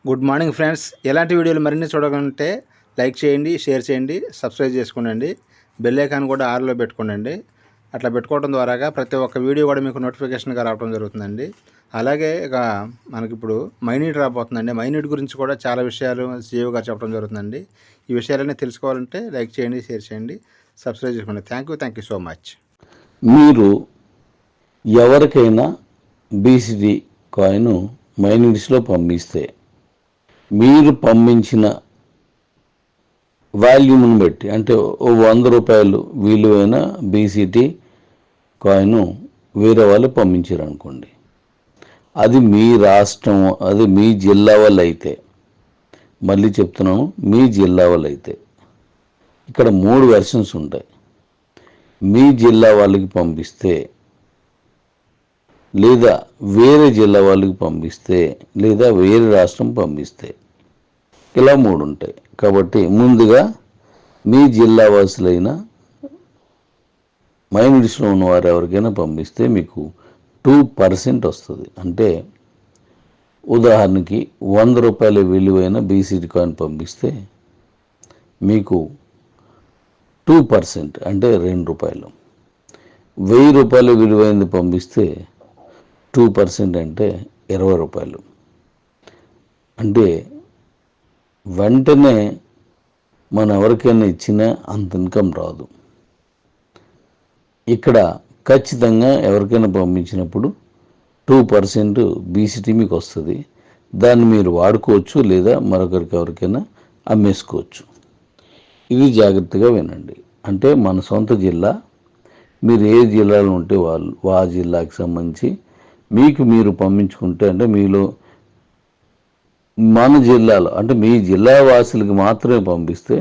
Good morning friends. ఎలాంటి వీడియోలు మరిన్ని చూడాలంటే లైక్ చేయండి, షేర్ చేయండి, సబ్స్క్రైబ్ చేసుకోండి. బెల్ ఐకాన్ కూడా ఆన్లో పెట్టుకోండి. అట్లా పెట్టుకోవడం ద్వారాగా ప్రతి ఒక్క వీడియో కూడా మీకు నోటిఫికేషన్గా రావడం జరుగుతుందండి. అలాగే ఇక మనకిప్పుడు మైనీట్ రాబోతుందండి. మైనీట్ గురించి కూడా చాలా విషయాలు సీఈఓ గారు చెప్పడం జరుగుతుందండి. ఈ విషయాలన్నీ తెలుసుకోవాలంటే లైక్ చేయండి, షేర్ చేయండి, సబ్స్క్రైబ్ చేసుకోండి. Thank you so much. మీరు ఎవరికైనా బీసీడీ కాయిన్ మైనీట్స్లో పంపిస్తే మీరు పంపించిన వాల్యూమ్ని బట్టి, అంటే 100 రూపాయలు విలువైన బీసీటీ కాయిన్ వేరే వాళ్ళు పంపించారు అనుకోండి, అది మీ రాష్ట్రం, అది మీ జిల్లా వాళ్ళు అయితే, మళ్ళీ చెప్తున్నాను, మీ జిల్లా వాళ్ళు అయితే ఇక్కడ 3 వెర్షన్స్ ఉంటాయి. మీ జిల్లా వాళ్ళకి పంపిస్తే, లేదా వేరే జిల్లా వాళ్ళకి పంపిస్తే, లేదా వేరే రాష్ట్రం పంపిస్తే, ఇలా 3 ఉంటాయి. కాబట్టి ముందుగా మీ జిల్లా వాసులైన మైనీట్స్లో ఉన్నవారు ఎవరికైనా పంపిస్తే మీకు 2% వస్తుంది. అంటే ఉదాహరణకి 100 రూపాయల విలువైన బీసీడీ కాయిన్ పంపిస్తే మీకు 2% అంటే 2 రూపాయలు. 1000 రూపాయల విలువైనది పంపిస్తే 2% అంటే 20 రూపాయలు. అంటే వెంటనే మనం ఎవరికైనా ఇచ్చినా అంత ఇన్కమ్ రాదు. ఇక్కడ ఖచ్చితంగా ఎవరికైనా పంపించినప్పుడు 2% బీసీటీ మీకు వస్తుంది. దాన్ని మీరు వాడుకోవచ్చు, లేదా మరొకరికి ఎవరికైనా అమ్మేసుకోవచ్చు. ఇది జాగ్రత్తగా వినండి. అంటే మన సొంత జిల్లా, మీరు ఏ జిల్లాలో ఉంటే వాళ్ళు ఆ జిల్లాకి సంబంధించి మీకు మీరు పంపించుకుంటే, అంటే మీలో మన జిల్లాలో, అంటే మీ జిల్లా వాసులకి మాత్రమే పంపిస్తే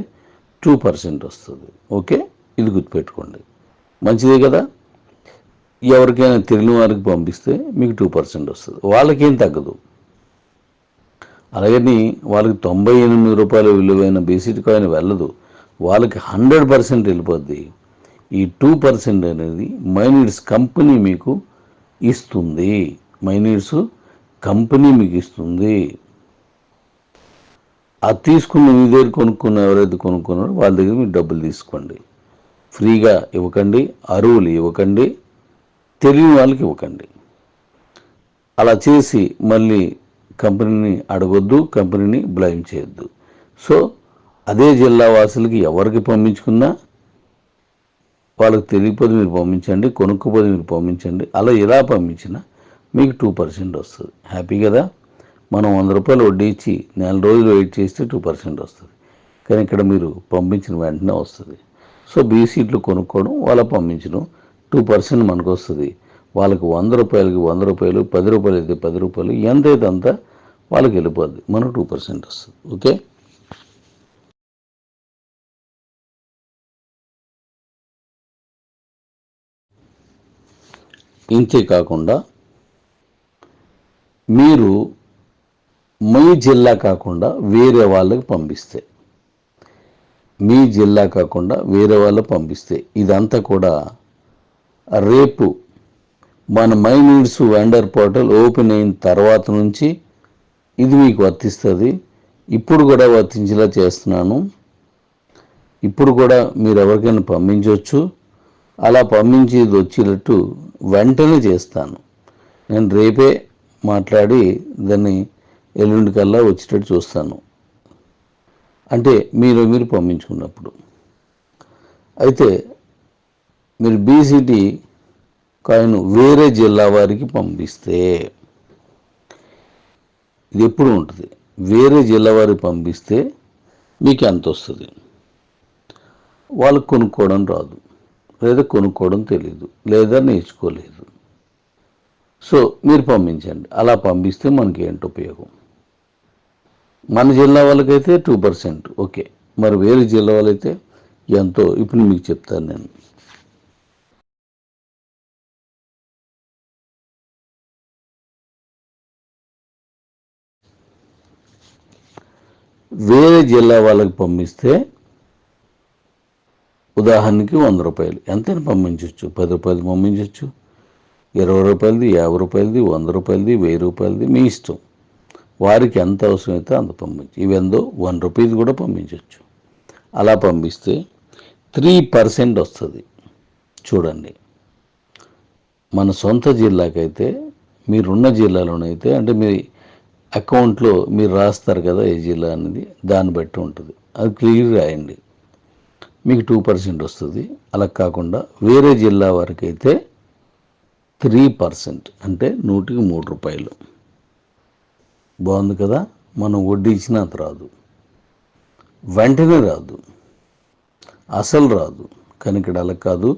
2% వస్తుంది. ఓకే, ఇది గుర్తుపెట్టుకోండి. మంచిదే కదా. ఎవరికైనా తెలియని వారికి పంపిస్తే మీకు 2% వస్తుంది, వాళ్ళకేం తగ్గదు. అలాగని వాళ్ళకి 98 రూపాయల విలువైన బీసీడీ కాయిన్ వెళ్ళదు, వాళ్ళకి 100% వెళ్ళిపోద్ది. ఈ 2% అనేది మైనీట్స్ కంపెనీ మీకు ఇస్తుంది. మైనీట్స్ కంపెనీ మీకు ఇస్తుంది. అది తీసుకున్న మీ దగ్గర కొనుక్కున్న ఎవరైతే కొనుక్కున్నారో వాళ్ళ దగ్గర మీరు డబ్బులు తీసుకోండి. ఫ్రీగా ఇవ్వకండి, అరువులు ఇవ్వకండి, తెలియని వాళ్ళకి ఇవ్వకండి. అలా చేసి మళ్ళీ కంపెనీని అడగొద్దు, కంపెనీని బ్లేమ్ చేయొద్దు. సో అదే జిల్లా వాసులకి ఎవరికి పంపించుకున్నా వాళ్ళకి తెలియకపోతే మీరు పంపించండి, కొనుక్కోపోతే మీరు పంపించండి. అలా ఎలా పంపించినా మీకు 2% వస్తుంది. హ్యాపీ కదా. మనం 100 రూపాయలు వడ్డీ ఇచ్చి 4 రోజులు వెయిట్ చేస్తే 2% వస్తుంది, కానీ ఇక్కడ మీరు పంపించిన వెంటనే వస్తుంది. సో బీసీట్లు కొనుక్కోవడం, వాళ్ళ పంపించడం, 2% మనకు వస్తుంది. వాళ్ళకి 100 రూపాయలకి 100 రూపాయలు, 10 రూపాయలు అయితే 10 రూపాయలు, ఎంతైతే అంత వాళ్ళకి వెళ్ళిపోద్ది, మనకు 2% వస్తుంది. ఓకే. ఇంతే కాకుండా మీరు మీ జిల్లా కాకుండా వేరే వాళ్ళకి పంపిస్తే, మీ జిల్లా కాకుండా వేరే వాళ్ళకి పంపిస్తే, ఇదంతా కూడా రేపు మన మైనీట్స్ వెండర్ పోర్టల్ ఓపెన్ అయిన తర్వాత నుంచి ఇది మీకు వర్తిస్తుంది. ఇప్పుడు కూడా వర్తించేలా చేస్తున్నాను. ఇప్పుడు కూడా మీరు ఎవరికైనా పంపించవచ్చు. అలా పంపించేది వచ్చేటట్టు వెంటనే చేస్తాను. నేను రేపే మాట్లాడి దాన్ని ఎల్లుండి కల్లా వచ్చేటట్టు చూస్తాను, అంటే మీరు పంపించుకున్నప్పుడు. అయితే మీరు బీసీటీ కాయిన్ వేరే జిల్లా వారికి పంపిస్తే ఇది ఎప్పుడు ఉంటుంది. వేరే జిల్లా వారికి పంపిస్తే మీకు ఎంత వస్తుంది, వాళ్ళకు కొనుక్కోవడం రాదు, లేదా కొనుక్కోవడం తెలియదు, లేదా నేర్చుకోలేదు. సో మీరు పంపించండి. అలా పంపిస్తే మనకి ఏంటి ఉపయోగం. మన జిల్లా వాళ్ళకైతే 2%, ఓకే. మరి వేరే జిల్లా వాళ్ళైతే ఎంతో ఇప్పుడు మీకు చెప్తాను నేను. వేరే జిల్లా వాళ్ళకి పంపిస్తే ఉదాహరణకి 100 రూపాయలు ఎంతైనా పంపించవచ్చు. 10 రూపాయలు పంపించవచ్చు, 20 రూపాయలది, 50 రూపాయలది, 100 రూపాయలది, 1000 రూపాయలది, మీ ఇష్టం. వారికి ఎంత అవసరమైతే అంత పంపించు. ఇవెందో ₹1 కూడా పంపించవచ్చు. అలా పంపిస్తే 3% వస్తుంది. చూడండి, మన సొంత జిల్లాకైతే, మీరున్న జిల్లాలోనైతే, అంటే మీ అకౌంట్లో మీరు రాస్తారు కదా ఏ జిల్లా అనేది, దాన్ని బట్టి ఉంటుంది. అది క్లియర్ రాయండి, మీకు 2% వస్తుంది. అలా కాకుండా వేరే జిల్లా వరకైతే 3%, అంటే ₹100. బాగుంది కదా. మనం వడ్డీ ఇచ్చినా అంత రాదు, వెంటనే రాదు, అసలు రాదు. కానీ ఇక్కడ అలా కాదు.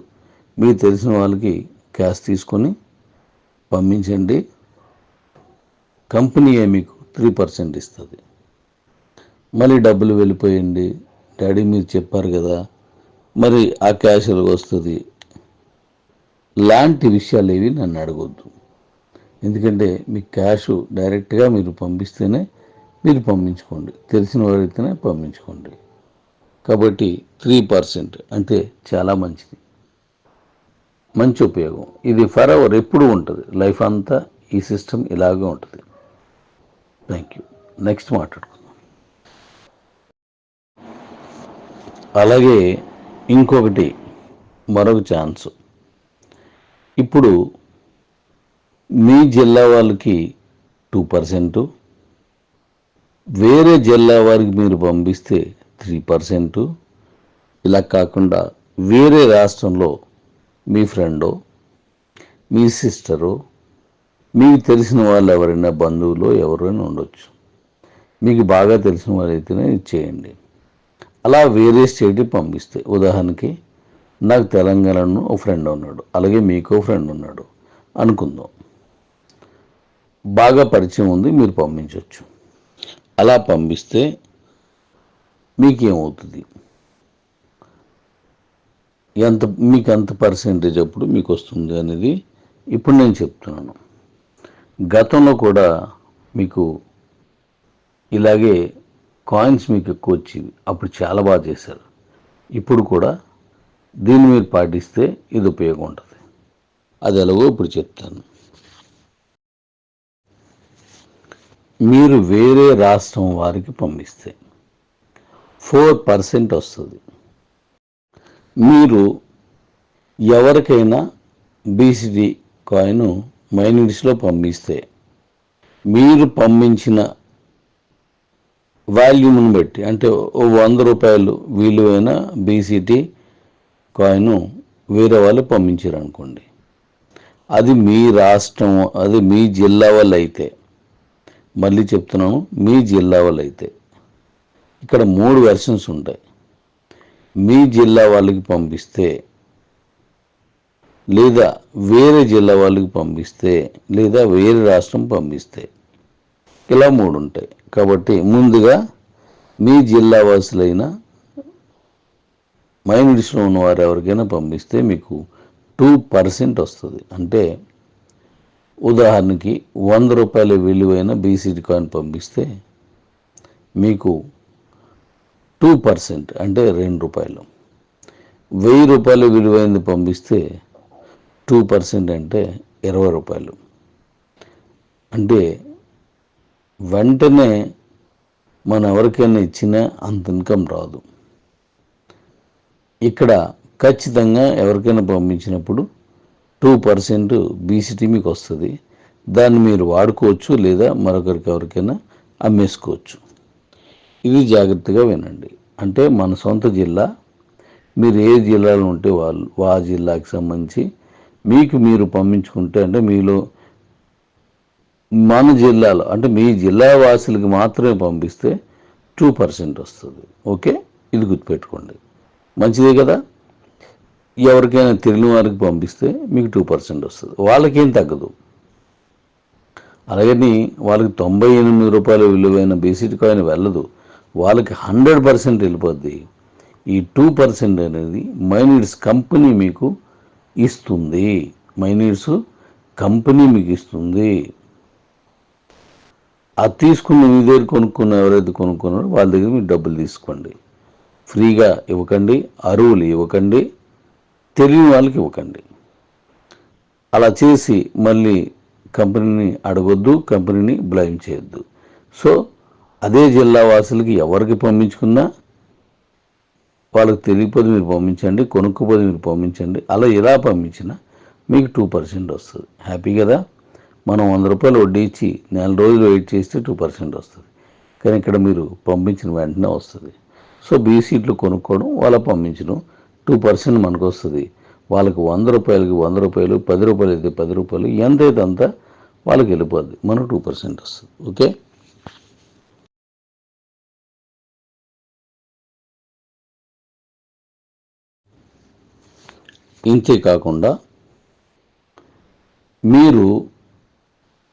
మీకు తెలిసిన వాళ్ళకి క్యాష్ తీసుకొని పంపించండి, కంపెనీయే మీకు 3% ఇస్తుంది. మళ్ళీ డబ్బులు వెళ్ళిపోయండి, డాడీ మీరు చెప్పారు కదా, మరి ఆ క్యాష్ వస్తుంది లాంటి విషయాలు ఏవి నన్ను అడగొద్దు. ఎందుకంటే మీ క్యాష్ డైరెక్ట్గా మీరు పంపిస్తేనే మీరు పంపించుకోండి, తెలిసిన వారైతేనే పంపించుకోండి. కాబట్టి 3% అంటే చాలా మంచిది, మంచి ఉపయోగం. ఇది ఫర్ ఎవర్ ఎప్పుడు ఉంటుంది, లైఫ్ అంతా ఈ సిస్టమ్ ఇలాగే ఉంటుంది. Thank you. నెక్స్ట్ మాట్లాడుకుందాం. అలాగే ఇంకొకటి, మరొక ఛాన్స్. ఇప్పుడు మీ జిల్లా వాళ్ళకి 2%, వేరే జిల్లా వారికి మీరు పంపిస్తే 3%, ఇలా కాకుండా వేరే రాష్ట్రంలో మీ ఫ్రెండో, మీ సిస్టరో, మీకు తెలిసిన వాళ్ళు ఎవరైనా, బంధువులు ఎవరైనా ఉండొచ్చు, మీకు బాగా తెలిసిన వాళ్ళైతేనే ఇచ్చేయండి. అలా వేరే స్టేట్కి పంపిస్తే, ఉదాహరణకి నాకు తెలంగాణలో ఒక ఫ్రెండ్ ఉన్నాడు, అలాగే మీకో ఫ్రెండ్ ఉన్నాడు అనుకుందాం, బాగా పరిచయం ఉంది, మీరు పంపించవచ్చు. అలా పంపిస్తే మీకేమవుతుంది, మీకు ఎంత పర్సెంటేజ్ అప్పుడు మీకు వస్తుంది అనేది ఇప్పుడు నేను చెప్తున్నాను. గతంలో కూడా మీకు ఇలాగే కాయిన్స్ మీకు ఎక్కువ వచ్చేవి, అప్పుడు చాలా బాగా చేశారు. ఇప్పుడు కూడా దీన్ని మీరు పాటిస్తే ఇది ఉపయోగం ఉంటుంది. అది ఎలాగో ఇప్పుడు చెప్తాను. మీరు వేరే రాష్ట్రం వారికి పంపిస్తే 4% వస్తుంది. మీరు ఎవరికైనా బీసీడీ కాయిన్ మైనిట్స్లో పంపిస్తే, మీరు పంపించిన వాల్యూమ్ని బట్టి, అంటే ₹100 విలువైన బీసీటీ కాయిన్ వేరే వాళ్ళు పంపించారు అనుకోండి, అది మీ రాష్ట్రం, అది మీ జిల్లా వాళ్ళు అయితే, మళ్ళీ చెప్తున్నాను, మీ జిల్లా వాళ్ళు అయితే, ఇక్కడ 3 వెర్షన్స్ ఉంటాయి. మీ జిల్లా వాళ్ళకి పంపిస్తే, లేదా వేరే జిల్లా వాళ్ళకి పంపిస్తే, లేదా వేరే రాష్ట్రం పంపిస్తే, ఇలా 3 ఉంటాయి. కాబట్టి ముందుగా మీ జిల్లా వాసులైన మైనారిటీస్లో ఉన్నవారు ఎవరికైనా పంపిస్తే మీకు 2% వస్తుంది. అంటే ఉదాహరణకి ₹100 విలువైన బీసీడీ కాయిన్ పంపిస్తే మీకు 2% అంటే ₹2. ₹1000 విలువైనది పంపిస్తే 2% అంటే ₹20. అంటే వెంటనే మనం ఎవరికైనా ఇచ్చినా అంత ఇన్కమ్ రాదు. ఇక్కడ ఖచ్చితంగా ఎవరికైనా పంపించినప్పుడు 2% బీసీటీ మీకు వస్తుంది. దాన్ని మీరు వాడుకోవచ్చు, లేదా మరొకరికి ఎవరికైనా అమ్మేసుకోవచ్చు. ఇది జాగ్రత్తగా వినండి. అంటే మన సొంత జిల్లా, మీరు ఏ జిల్లాలో ఉంటే వాళ్ళు ఆ జిల్లాకి సంబంధించి మీకు మీరు పంపించుకుంటే, అంటే మీలో మన జిల్లాలో, అంటే మీ జిల్లా వాసులకి మాత్రమే పంపిస్తే 2% వస్తుంది. ఓకే, ఇది గుర్తుపెట్టుకోండి. మంచిదే కదా. ఎవరికైనా తెలియని వారికి పంపిస్తే మీకు 2% వస్తుంది, వాళ్ళకేం తగ్గదు. అలాగని వాళ్ళకి ₹98 విలువైన బీసీటీ కాయిన్ వెళ్ళదు, వాళ్ళకి 100% వెళ్ళిపోద్ది. ఈ 2% అనేది మైనిట్స్ కంపెనీ మీకు ఇస్తుంది. మైనిట్స్ కంపెనీ మీకు ఇస్తుంది. అది తీసుకున్న మీ దగ్గర కొనుక్కున్న, ఎవరైతే కొనుక్కున్నారో వాళ్ళ దగ్గర మీరు డబ్బులు తీసుకోండి. ఫ్రీగా ఇవ్వకండి, అరువులు ఇవ్వకండి, తెలియని వాళ్ళకి ఇవ్వకండి. అలా చేసి మళ్ళీ కంపెనీని అడగొద్దు, కంపెనీని బ్లేమ్ చేయొద్దు. సో అదే జిల్లా వాసులకి ఎవరికి పంపించుకున్నా వాళ్ళకి తెలియకపోతే మీరు పంపించండి, కొనుక్కోపోతే మీరు పంపించండి. అలా ఎలా పంపించినా మీకు 2% వస్తుంది. హ్యాపీ కదా? మనం 100 రూపాయలు వడ్డీ ఇచ్చి నెల రోజులు వెయిట్ చేస్తే 2% వస్తుంది. కానీ ఇక్కడ మీరు పంపించిన వెంటనే వస్తుంది. సో బీ సీట్లు కొనుక్కోవడం, వాళ్ళ పంపించడం, 2% మనకు వస్తుంది. వాళ్ళకి 100 రూపాయలకి 100 రూపాయలు, 10 రూపాయలు అయితే 10 రూపాయలు, ఎంతైతే అంత వాళ్ళకి వెళ్ళిపోద్ది. మనకు 2% వస్తుంది. ఓకే, ఇంతే కాకుండా మీరు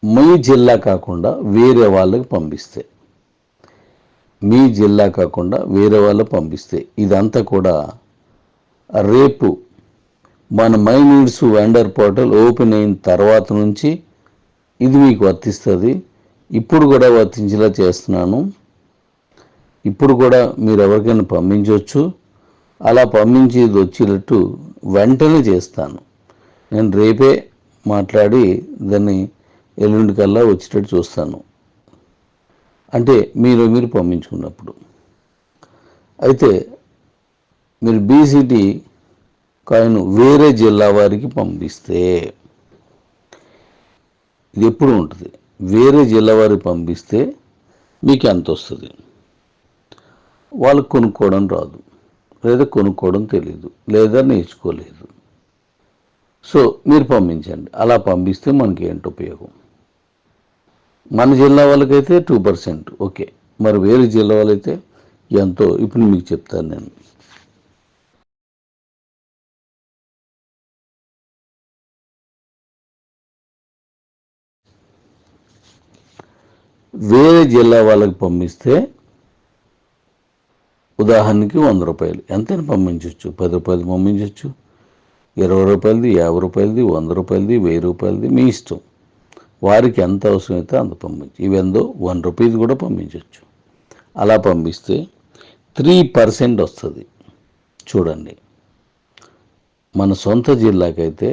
మీ జిల్లా కాకుండా వేరే వాళ్ళకి పంపిస్తే, మీ జిల్లా కాకుండా వేరే వాళ్ళకి పంపిస్తే ఇదంతా కూడా రేపు మన my needs vendor portal open అయిన తర్వాత నుంచి ఇది మీకు వర్తిస్తుంది. ఇప్పుడు కూడా వర్తించేలా చేస్తున్నాను. ఇప్పుడు కూడా మీరు ఎవరికైనా పంపించవచ్చు. అలా పంపించేది వచ్చేటట్టు వెంటనే చేస్తాను. నేను రేపే మాట్లాడి దాన్ని ఎల్లుండి కల్లా వచ్చేటట్టు చూస్తాను. అంటే మీరు పంపించుకున్నప్పుడు అయితే మీరు బీసీటీ కాయిన్ వేరే జిల్లా వారికి పంపిస్తే ఇది ఎప్పుడు ఉంటుంది. వేరే జిల్లా వారికి పంపిస్తే మీకు ఎంత వస్తుంది? వాళ్ళకు కొనుక్కోవడం రాదు, లేదా కొనుక్కోవడం తెలియదు, లేదా నేర్చుకోలేదు. సో మీరు పంపించండి. అలా పంపిస్తే మనకి ఏంటి ఉపయోగం? మన జిల్లా వాళ్ళకైతే 2%. ఓకే, మరి వేరే జిల్లా వాళ్ళైతే ఎంతో ఇప్పుడు మీకు చెప్తాను నేను. వేరే జిల్లా వాళ్ళకి పంపిస్తే ఉదాహరణకి 100 రూపాయలు ఎంతైనా పంపించవచ్చు. 10 రూపాయలు పంపించవచ్చు, 20 రూపాయలది, 50 రూపాయలది, 100 రూపాయలది, 1000 రూపాయలది, మీ ఇష్టం. వారికి ఎంత అవసరమైతే అంత పంపించు. ఇవెందో 1 రూపీస్ కూడా పంపించవచ్చు. అలా పంపిస్తే 3% వస్తుంది. చూడండి, మన సొంత జిల్లాకైతే,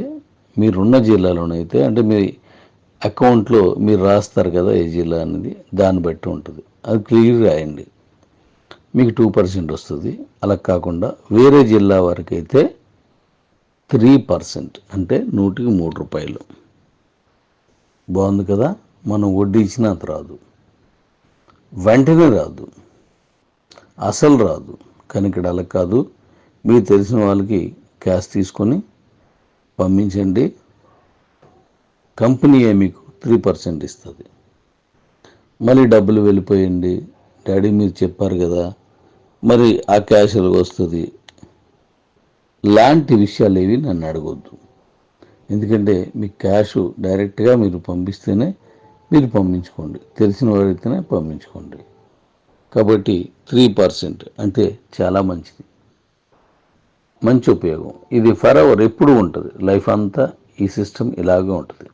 మీరున్న జిల్లాలోనైతే, అంటే మీ అకౌంట్లో మీరు రాస్తారు కదా ఏ జిల్లా అనేది, దాన్ని బట్టి ఉంటుంది. అది క్లియర్ రాయండి, మీకు 2% వస్తుంది. అలా కాకుండా వేరే జిల్లా వరకు అయితే 3%, అంటే 100కి 3 రూపాయలు. బాగుంది కదా? మనం వడ్డీ ఇచ్చినా అంత రాదు, వెంటనే రాదు, అసలు రాదు. కానీ ఇక్కడ అలా కాదు. మీకు తెలిసిన వాళ్ళకి క్యాష్ తీసుకొని పంపించండి. కంపెనీయే మీకు 3% ఇస్తుంది. మళ్ళీ డబ్బులు వెళ్ళిపోయండి, డాడీ మీరు చెప్పారు కదా, మరి ఆ క్యాష్ వస్తుంది లాంటి విషయాలు ఏవి నన్ను అడగొద్దు. ఎందుకంటే మీ క్యాష్ డైరెక్ట్గా మీరు పంపిస్తేనే మీరు పంపించుకోండి, తెలిసిన వారైతేనే పంపించుకోండి. కాబట్టి 3% అంటే చాలా మంచిది, మంచి ఉపయోగం. ఇది ఫర్ ఎవర్ ఎప్పుడు ఉంటుంది, లైఫ్ అంతా ఈ సిస్టమ్ ఇలాగే ఉంటుంది.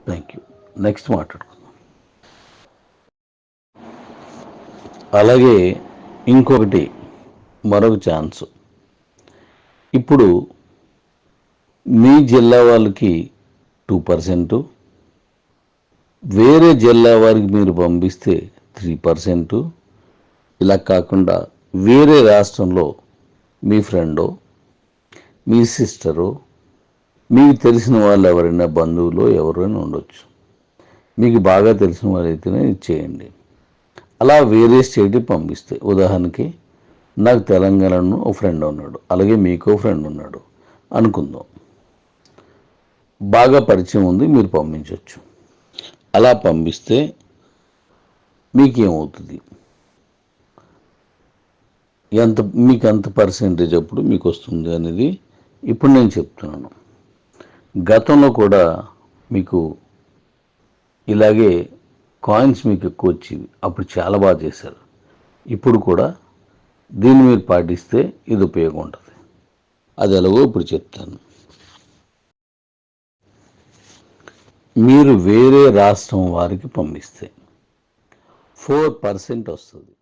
Thank you. నెక్స్ట్ మాట్లాడుకుందాం. అలాగే ఇంకొకటి, మరొక ఛాన్స్. ఇప్పుడు మీ జిల్లా వాళ్ళకి 2%, వేరే జిల్లా వారికి మీరు పంపిస్తే 3%. ఇలా కాకుండా వేరే రాష్ట్రంలో మీ ఫ్రెండో, మీ సిస్టరో, మీకు తెలిసిన వాళ్ళు ఎవరైనా బంధువులు ఎవరైనా ఉండొచ్చు. మీకు బాగా తెలిసిన వాళ్ళైతేనే ఇచ్చేయండి. అలా వేరే స్టేట్కి పంపిస్తే, ఉదాహరణకి నాకు తెలంగాణలో ఒక ఫ్రెండ్ ఉన్నాడు, అలాగే మీకు ఫ్రెండ్ ఉన్నాడు అనుకుందాం. బాగా పరిచయం ఉంది, మీరు పంపించవచ్చు. అలా పంపిస్తే మీకేమవుతుంది, మీకు ఎంత పర్సెంటేజ్ అప్పుడు మీకు వస్తుంది అనేది ఇప్పుడు నేను చెప్తున్నాను. గతంలో కూడా మీకు ఇలాగే కాయిన్స్ మీకు ఎక్కువ వచ్చేవి, అప్పుడు చాలా బాగా చేశారు. ఇప్పుడు కూడా దీన్ని మీరు పాటిస్తే ఇది ఉపయోగం ఉంటుంది. అది ఎలాగో ఇప్పుడు చెప్తాను. మీరు వేరే రాష్ట్రం వారికి పంపిస్తే 4% వస్తుంది.